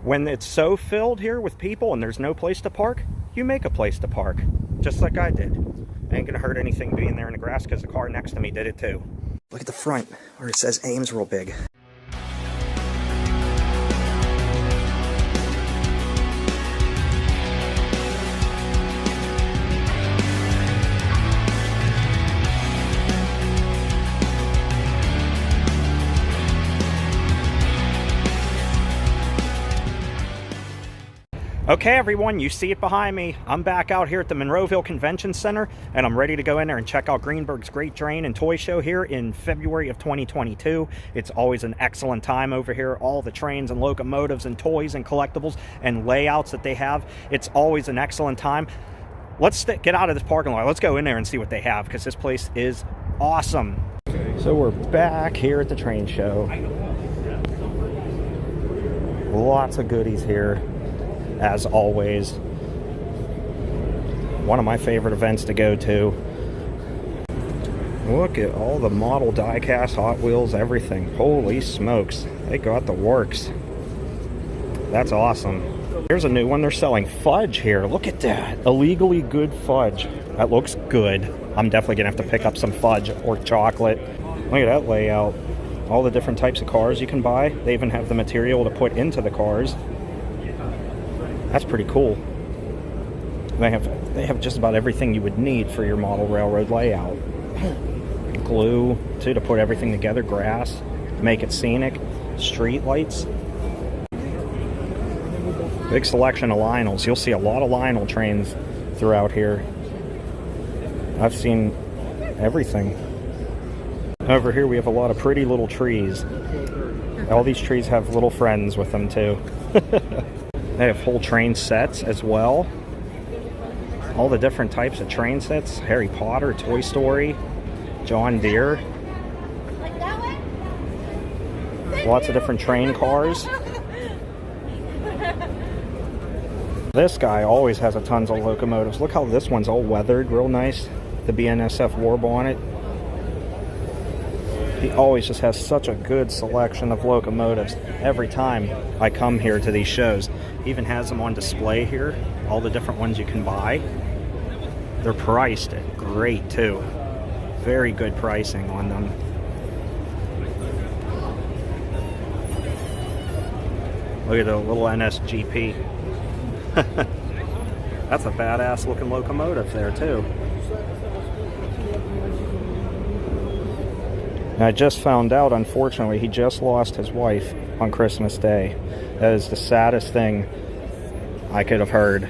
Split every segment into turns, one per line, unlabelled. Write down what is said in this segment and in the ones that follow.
When it's so filled here with people and there's no place to park, you make a place to park, just like I did. Ain't gonna hurt anything being there in the grass because the car next to me did it too. Look at the front where it says Ames real big. Okay everyone, you see it behind me. I'm back out here at the Monroeville Convention Center and I'm ready to go in there and check out Greenberg's Great Train and Toy Show here in February of 2022. It's always an excellent time over here. All the trains and locomotives and toys and collectibles and layouts that they have. It's always an excellent time. Let's get out of this parking lot. Let's go in there and see what they have because this place is awesome. So we're back here at the train show. Lots of goodies here. As always, one of my favorite events to go to. Look at all the model die-cast, Hot Wheels, everything. Holy smokes, they got the works. That's awesome. Here's a new one. They're selling fudge here. Look at that. Illegally good fudge. That looks good. I'm definitely gonna have to pick up some fudge or chocolate. Look at that layout. All the different types of cars you can buy. They even have the material to put into the cars. That's pretty cool. They have just about everything you would need for your model railroad layout. Glue, too, to put everything together. Grass, to make it scenic. Street lights. Big selection of Lionels. You'll see a lot of Lionel trains throughout here. I've seen everything. Over here we have a lot of pretty little trees. All these trees have little friends with them, too. They have whole train sets as well. All the different types of train sets. Harry Potter, Toy Story, John Deere. Lots of different train cars. This guy always has a tons of locomotives. Look how this one's all weathered, real nice. The BNSF war bonnet. He always just has such a good selection of locomotives every time I come here to these shows. He even has them on display here, all the different ones you can buy. They're priced great too. Very good pricing on them. Look at the little NSGP. That's a badass looking locomotive there too. And I just found out, unfortunately, he just lost his wife on Christmas Day. That is the saddest thing I could have heard.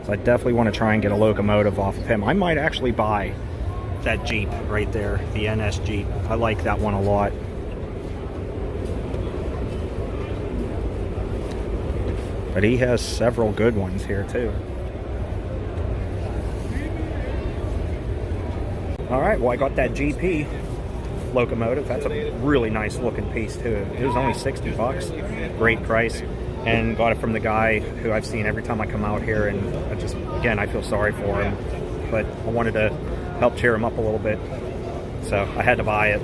So I definitely want to try and get a locomotive off of him. I might actually buy that Jeep right there, the NS Jeep. I like that one a lot. But he has several good ones here too. Alright, well I got that GP locomotive. That's a really nice looking piece too. It was only 60 bucks. Great price. And got it from the guy who I've seen every time I come out here, and again, I feel sorry for him, but I wanted to help cheer him up a little bit, so I had to buy it.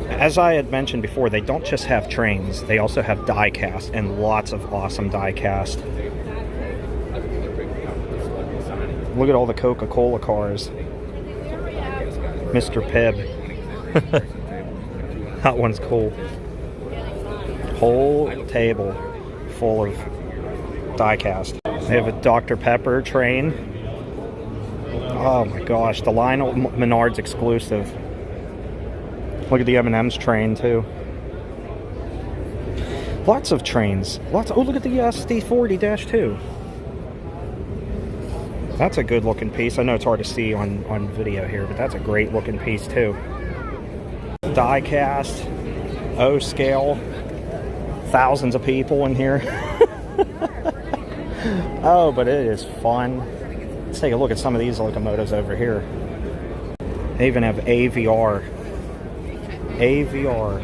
As I had mentioned before, they don't just have trains, they also have die cast, and lots of awesome die cast. Look at all the Coca-Cola cars. Mr. Pibb. That one's cool. Whole table full of die cast. They have a Dr. Pepper train. Oh my gosh, the Lionel Menards exclusive. Look at the M&M's train too. Lots of trains. Oh, look at the SD40-2. That's a good looking piece. I know it's hard to see on video here, but that's a great looking piece too. Die cast, O scale, thousands of people in here. Oh, but it is fun. Let's take a look at some of these locomotives over here. They even have AVR. AVR.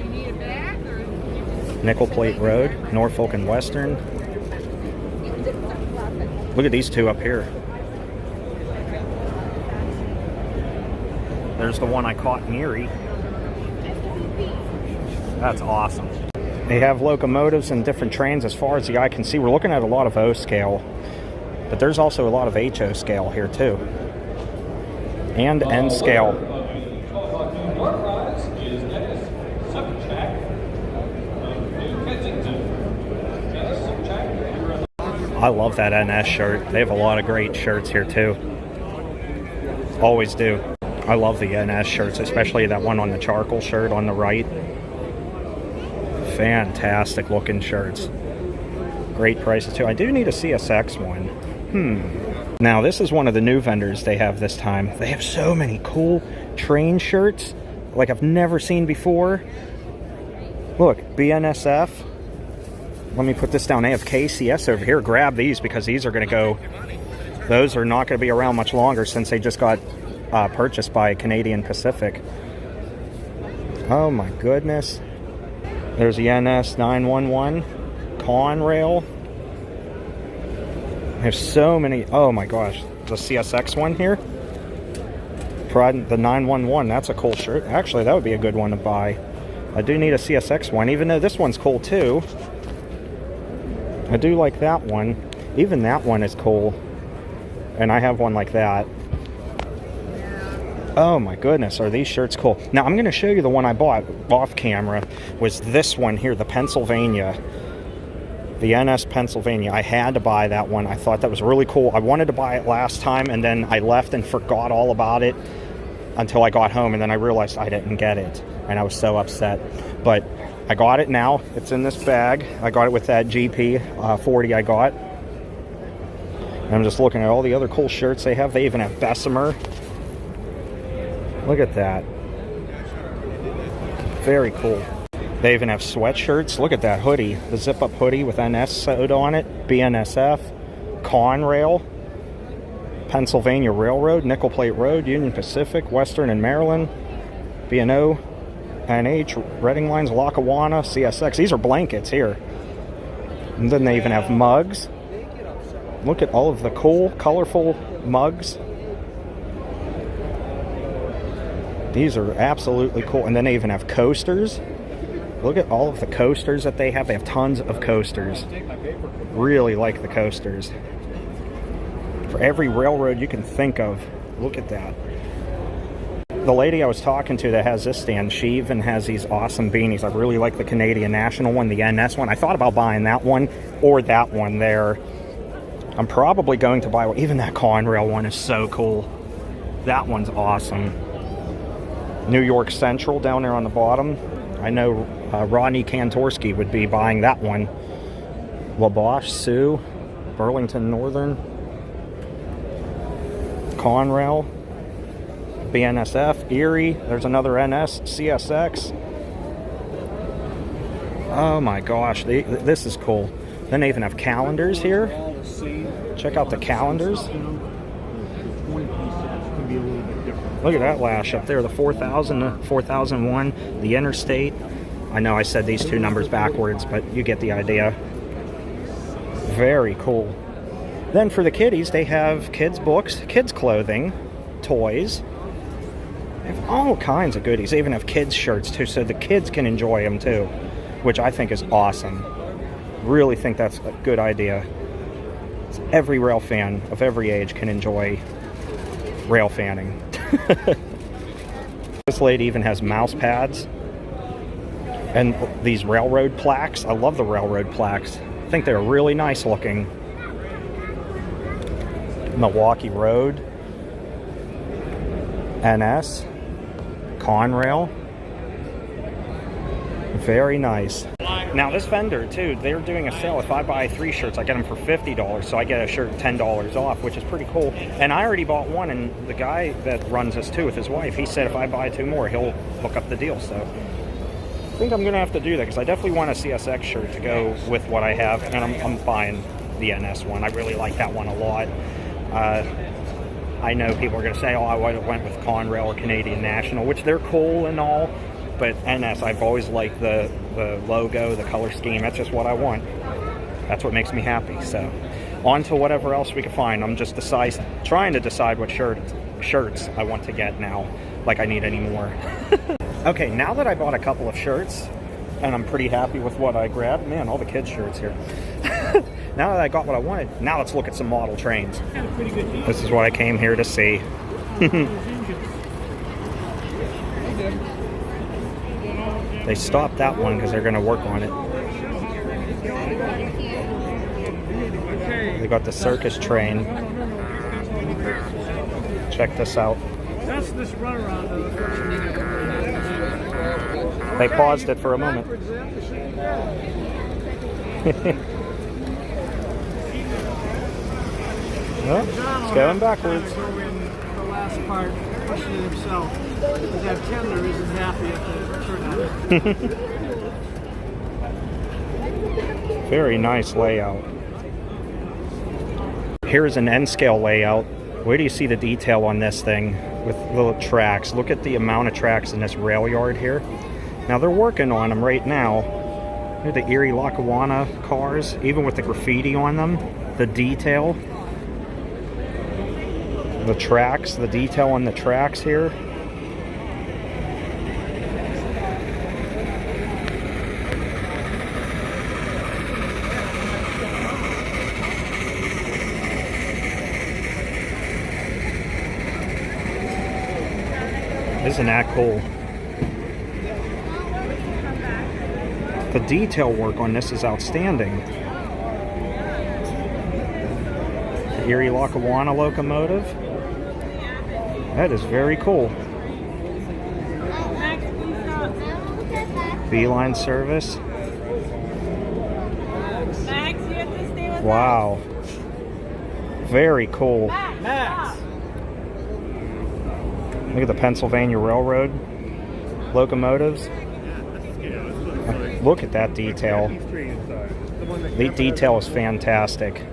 Nickel Plate Road, Norfolk and Western. Look at these two up here. There's the one I caught in Erie. That's awesome. They have locomotives and different trains as far as the eye can see. We're looking at a lot of O scale, but there's also a lot of HO scale here too. And N scale. I love that NS shirt. They have a lot of great shirts here too. Always do. I love the NS shirts, especially that one on the charcoal shirt on the right. Fantastic looking shirts. Great prices too. I do need a CSX one. Now this is one of the new vendors they have this time. They have so many cool train shirts like I've never seen before. Look, BNSF. Let me put this down. They have KCS over here. Grab these because these are going to go. Those are not going to be around much longer since they just got purchased by Canadian Pacific. Oh my goodness. There's the NS 911 Conrail. There's so many. Oh my gosh. The CSX one here. The 911. That's a cool shirt. Actually, that would be a good one to buy. I do need a CSX one, even though this one's cool too. I do like that one. Even that one is cool. And I have one like that. Oh my goodness, are these shirts cool. Now I'm going to show you the one I bought off camera. Was this one here, the Pennsylvania. The NS Pennsylvania. I had to buy that one. I thought that was really cool. I wanted to buy it last time and then I left and forgot all about it until I got home, and then I realized I didn't get it. And I was so upset. But I got it now. It's in this bag. I got it with that GP 40 I got. And I'm just looking at all the other cool shirts they have. They even have Bessemer. Look at that. Very cool. They even have sweatshirts. Look at that hoodie. The zip-up hoodie with NS sewed on it. BNSF. Conrail. Pennsylvania Railroad. Nickel Plate Road. Union Pacific. Western and Maryland. B&O. NH. Reading Lines. Lackawanna. CSX. These are blankets here. And then they even have mugs. Look at all of the cool, colorful mugs. These are absolutely cool. And then they even have coasters. Look at all of the coasters that they have. They have tons of coasters. Really like the coasters. For every railroad you can think of. Look at that. The lady I was talking to that has this stand, she even has these awesome beanies. I really like the Canadian National one, the NS one. I thought about buying that one or that one there. I'm probably going to buy one. Even that Conrail one is so cool. That one's awesome. New York Central down there on the bottom. I know Rodney Kantorski would be buying that one. Wabash, Sioux, Burlington Northern, Conrail, BNSF, Erie. There's another NS, CSX. Oh my gosh, this is cool. Then they even have calendars here. Check out the calendars. Look at that lash up there, the 4000, the 4001, the Interstate. I know I said these two numbers backwards, but you get the idea. Very cool. Then for the kiddies, they have kids' books, kids' clothing, toys. They have all kinds of goodies. They even have kids' shirts too, so the kids can enjoy them too, which I think is awesome. Really think that's a good idea. Every rail fan of every age can enjoy rail fanning. This lady even has mouse pads and these railroad plaques. I love the railroad plaques. I think they're really nice looking. Milwaukee Road, NS, Conrail. Very nice. Now this vendor too, they're doing a sale. If I buy 3 shirts, I get them for $50, so I get a shirt $10 off, which is pretty cool. And I already bought one, and the guy that runs this too with his wife, he said if I buy 2 more, he'll hook up the deal. So I think I'm gonna have to do that because I definitely want a CSX shirt to go with what I have, and I'm buying the NS one. I really like that one a lot. I know people are gonna say, oh, I went with Conrail or Canadian National, which they're cool and all. But NS, I've always liked the logo, the color scheme. That's just what I want. That's what makes me happy. So, on to whatever else we can find. I'm just trying to decide what shirts I want to get now. Like I need any more. Okay, now that I bought a couple of shirts, and I'm pretty happy with what I grabbed. Man, all the kids' shirts here. Now that I got what I wanted, now let's look at some model trains. This is what I came here to see. They stopped that one because they're going to work on it. They got the circus train. Check this out.
That's this runaround.
They paused it for a moment. Oh, it's going backwards.
Go in the last part, questioning himself, because that tender isn't happy at the turnout.
Very nice layout. Here's an N-scale layout. Where do you see the detail on this thing with little tracks? Look at the amount of tracks in this rail yard here. Now they're working on them right now. They're the Erie Lackawanna cars, even with the graffiti on them, the detail. The tracks, the detail on the tracks here. Isn't that cool? The detail work on this is outstanding. The Erie Lackawanna locomotive. That is very cool. Beeline service. Wow. Very cool. Look at the Pennsylvania Railroad locomotives. Look at that detail. The detail is fantastic.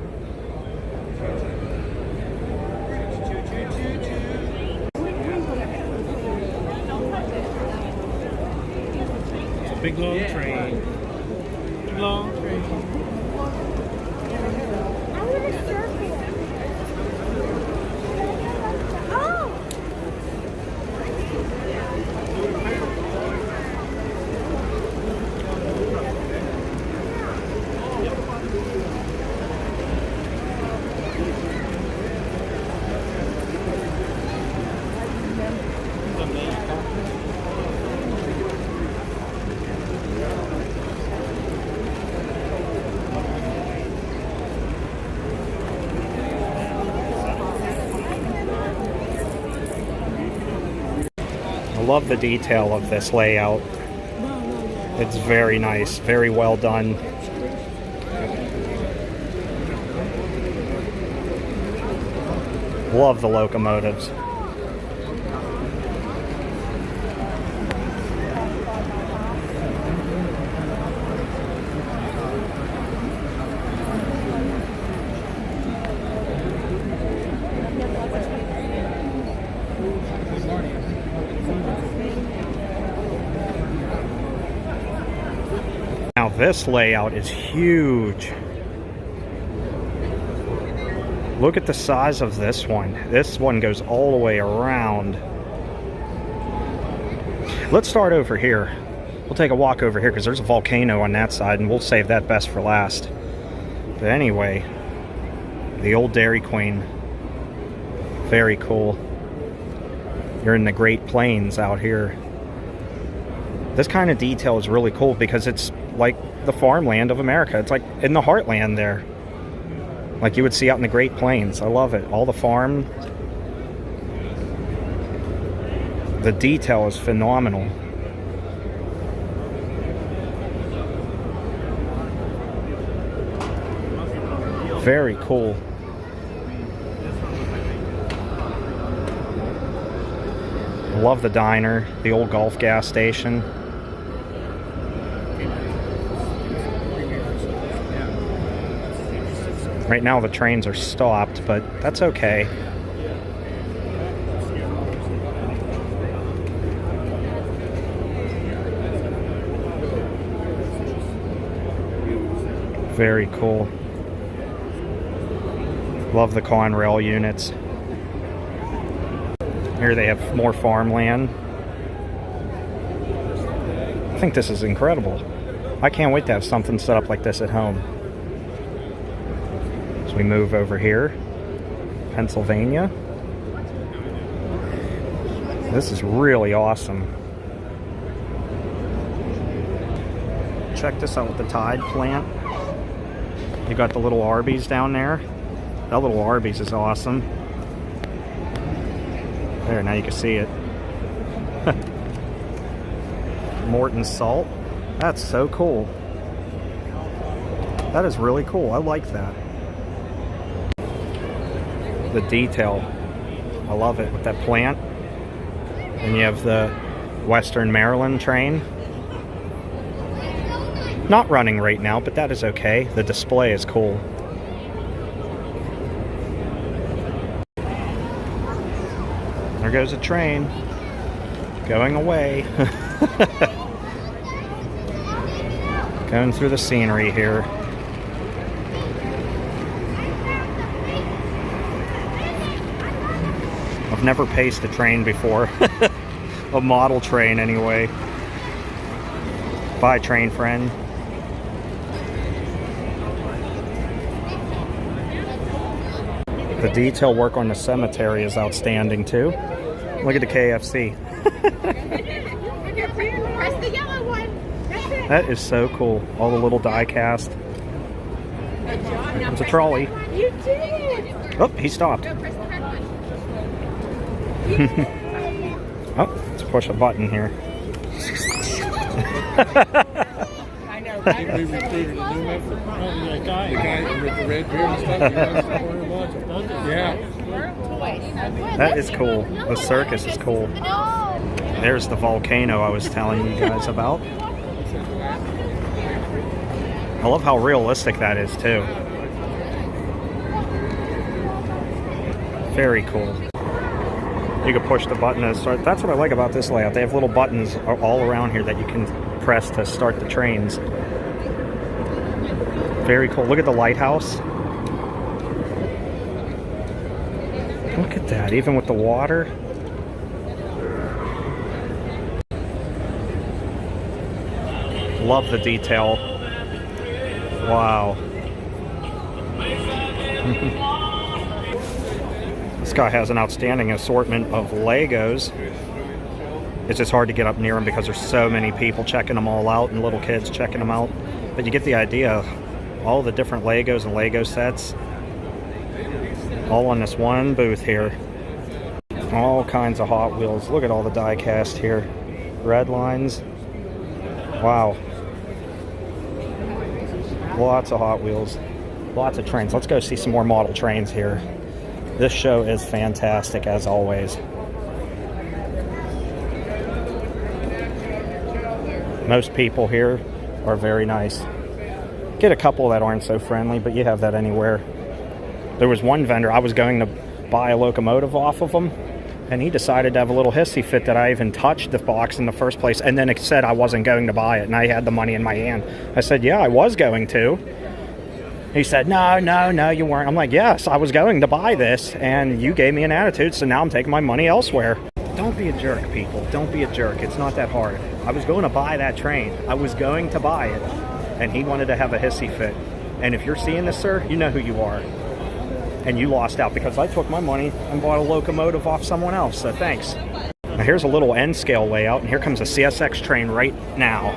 Big long train. Big long train.
I want a circle. Oh!
I love the detail of this layout. It's very nice, very well done. Love the locomotives. Now this layout is huge. Look at the size of this one. This one goes all the way around. Let's start over here. We'll take a walk over here because there's a volcano on that side and we'll save that best for last. But anyway, the old Dairy Queen. Very cool. You're in the Great Plains out here. This kind of detail is really cool because it's like the farmland of America. It's like in the heartland there. Like you would see out in the Great Plains. I love it. All the farm. The detail is phenomenal. Very cool. Love the diner, the old golf gas station. Right now the trains are stopped, but that's okay. Very cool. Love the Conrail units. Here they have more farmland. I think this is incredible. I can't wait to have something set up like this at home. So we move over here, Pennsylvania. This is really awesome. Check this out with the Tide plant. You got the little Arby's down there. That little Arby's is awesome. There, now you can see it. Morton salt. That's so cool. That is really cool. I like that. The detail. I love it with that plant. And you have the Western Maryland train. Not running right now, but that is okay. The display is cool. There goes a train. Going away. Going through the scenery here. I've never paced a train before. A model train anyway. Bye, train friend. The detail work on the cemetery is outstanding too. Look at the KFC.
Press the yellow one. That's it.
That is so cool. All the little die cast. There's a trolley.
You did.
Oh, he stopped.
Press the red one.
Oh, let's push a button here.
I know, right? We recruited a new member. The guy with the red beard and stuff. Yeah.
That is cool. The circus is cool. There's the volcano I was telling you guys about. I love how realistic that is too. Very cool. You can push the button to start. That's what I like about this layout. They have little buttons all around here that you can press to start the trains. Very cool. Look at the lighthouse. Look at that, even with the water. Love the detail. Wow. This guy has an outstanding assortment of Legos. It's just hard to get up near them because there's so many people checking them all out and little kids checking them out. But you get the idea. All the different Legos and Lego sets. All on this one booth here. All kinds of Hot Wheels. Look at all the die cast here. Red lines. Wow. Lots of Hot Wheels. Lots of trains. Let's go see some more model trains here. This show is fantastic as always. Most people here are very nice. Get a couple that aren't so friendly, but you have that anywhere. There was one vendor, I was going to buy a locomotive off of him, and he decided to have a little hissy fit that I even touched the box in the first place, and then it said I wasn't going to buy it, and I had the money in my hand. I said, yeah, I was going to. He said, no, you weren't. I'm like, yes, I was going to buy this, and you gave me an attitude, so now I'm taking my money elsewhere. Don't be a jerk, people. Don't be a jerk. It's not that hard. I was going to buy that train. I was going to buy it, and he wanted to have a hissy fit. And if you're seeing this, sir, you know who you are. And you lost out because I took my money and bought a locomotive off someone else, so thanks. Now here's a little N-scale layout, and here comes a CSX train right now.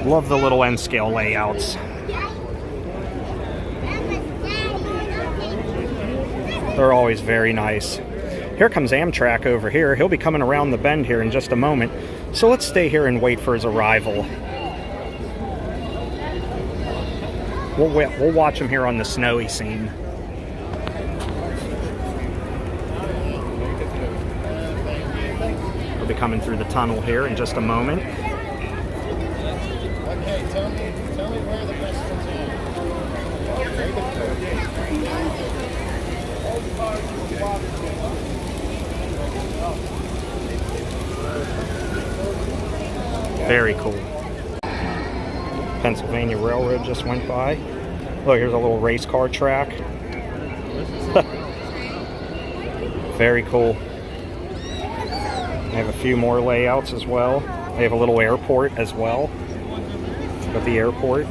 Love the little N-scale layouts. They're always very nice. Here comes Amtrak over here. He'll be coming around the bend here in just a moment. So let's stay here and wait for his arrival. We'll watch him here on the snowy scene. He'll be coming through the tunnel here in just a moment.
Okay, tell me where the best ones
Very cool. Pennsylvania Railroad just went by. Look, here's a little race car track. Very cool. They have a few more layouts as well. They have a little airport as well. Got the airport.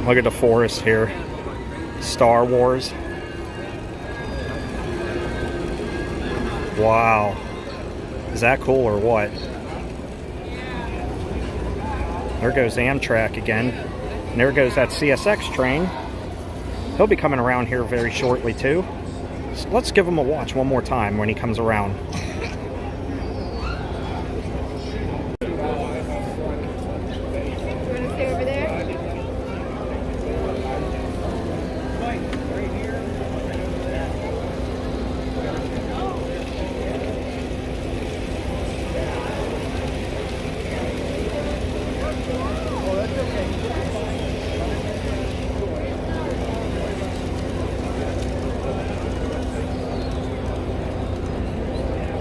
Look at the forest here. Star Wars. Wow. Is that cool or what? There goes Amtrak again. And there goes that CSX train. He'll be coming around here very shortly too. So let's give him a watch one more time when he comes around.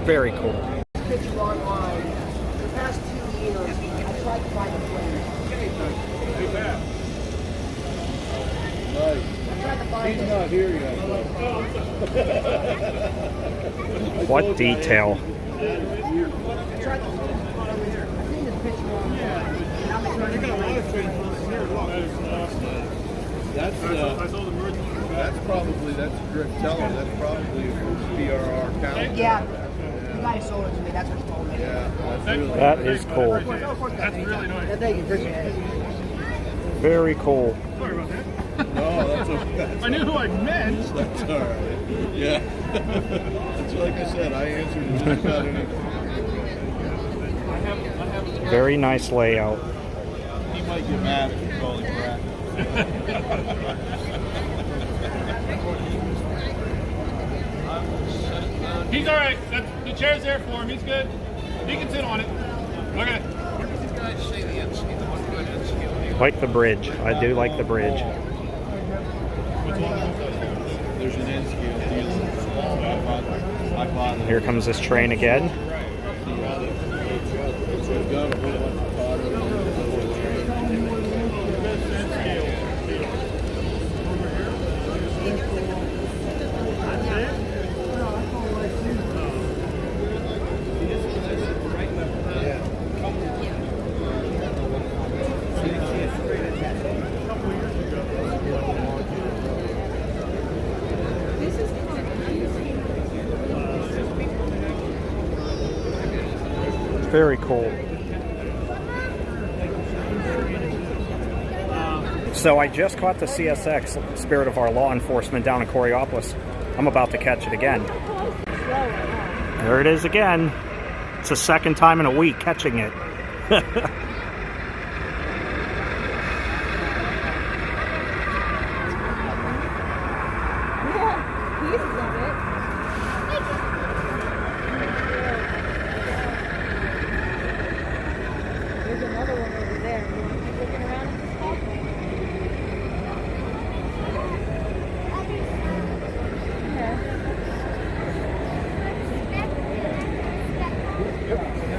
Very cool.
Picture online. The past 2 years, I tried to find a place.
He's not here yet.
What detail.
I tried to find this picture online.
That's probably Griff Teller. That's probably PRR County.
Yeah. The guy sold it to me. That's what he told me.
Yeah, that's really
That is cool.
That's really nice. Thank you. Appreciate it.
Very cool.
No, that's okay.
I knew who I meant.
That's all right. Yeah. It's like I said, I answered it just about anything.
Very nice layout.
He might get mad if you call him Brad.
He's all right. The chair's there for him. He's good. He can sit on it. Okay.
Like the bridge. I do like the bridge.
There's an end scale deal. I bought it.
Here comes this train again.
So we've got a whole bunch of fodder.
Very cool. So I just caught the CSX, Spirit of Our Law Enforcement, down in Coriopolis. I'm about to catch it again. There it is again. It's the second time in a week catching it.
There's another one over there. You want to keep looking around at this stuff?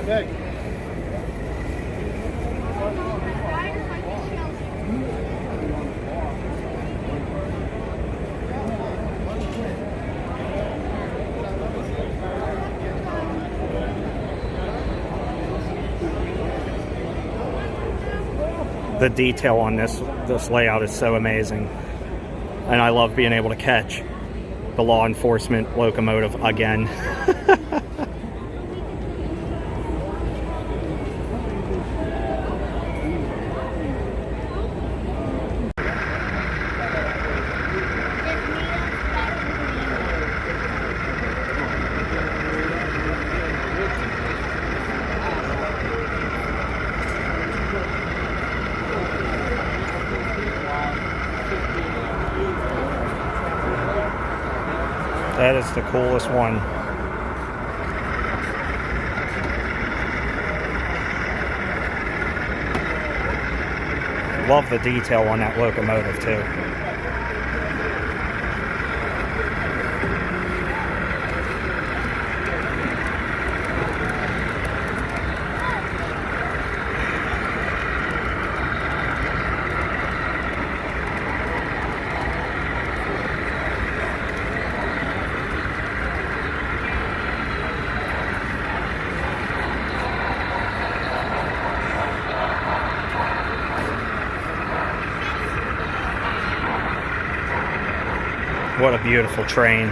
Back.
The detail on this layout is so amazing. And I love being able to catch the law enforcement locomotive again. That is the coolest one. Love the detail on that locomotive too. What a beautiful train.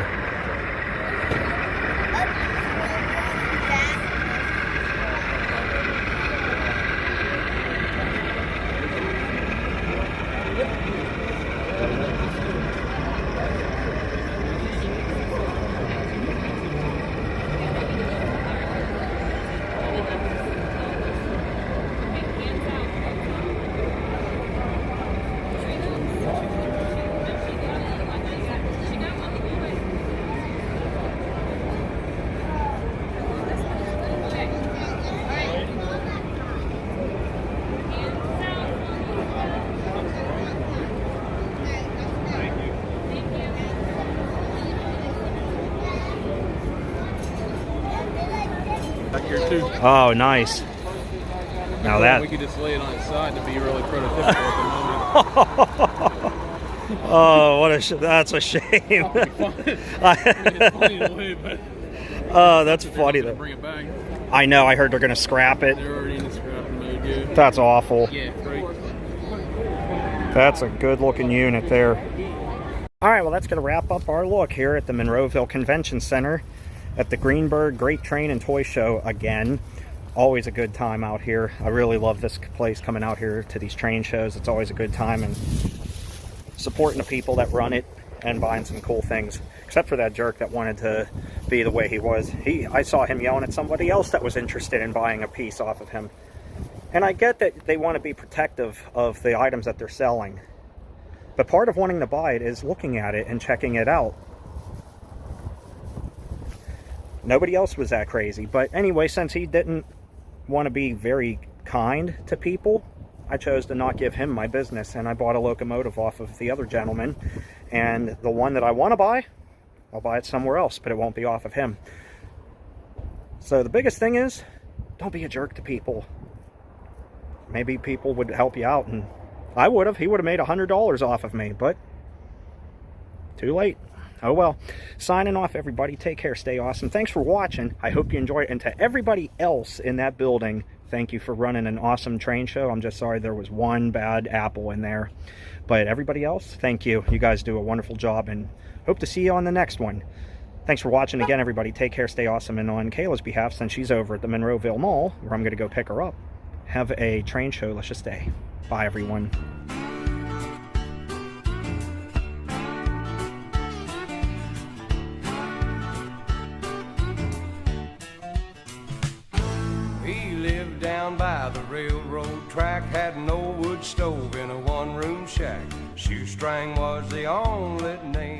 Back here too.
Oh, nice. Now that.
We could just lay it on its side to be really prototypical at the moment.
Oh, what a that's a shame.
It's funny to leave, but
Oh, that's funny though.
bring it back.
I know. I heard they're gonna scrap it.
They're already in the scrapping mode, dude.
That's awful.
Yeah, great.
That's a good looking unit there. All right, well, that's going to wrap up our look here at the Monroeville Convention Center at the Greenberg Great Train and Toy Show again. Always a good time out here. I really love this place, coming out here to these train shows. It's always a good time, and supporting the people that run it and buying some cool things. Except for that jerk that wanted to be the way he was. I saw him yelling at somebody else that was interested in buying a piece off of him. And I get that they want to be protective of the items that they're selling. But part of wanting to buy it is looking at it and checking it out. Nobody else was that crazy. But anyway, since he didn't want to be very kind to people, I chose to not give him my business. And I bought a locomotive off of the other gentleman. And the one that I want to buy, I'll buy it somewhere else, but it won't be off of him. So the biggest thing is, don't be a jerk to people. Maybe people would help you out, and I would have. He would have made $100 off of me, but too late. Oh well. Signing off, everybody. Take care. Stay awesome. Thanks for watching. I hope you enjoy it. And to everybody else in that building, thank you for running an awesome train show. I'm just sorry there was one bad apple in there. But everybody else, thank you. You guys do a wonderful job, and hope to see you on the next one. Thanks for watching again, everybody. Take care. Stay awesome. And on Kayla's behalf, since she's over at the Monroeville Mall, where I'm going to go pick her up, have a train show. Let's just stay. Bye, everyone.
He lived down by the railroad track, had an old wood stove in a one-room shack. Shoestring was the only name.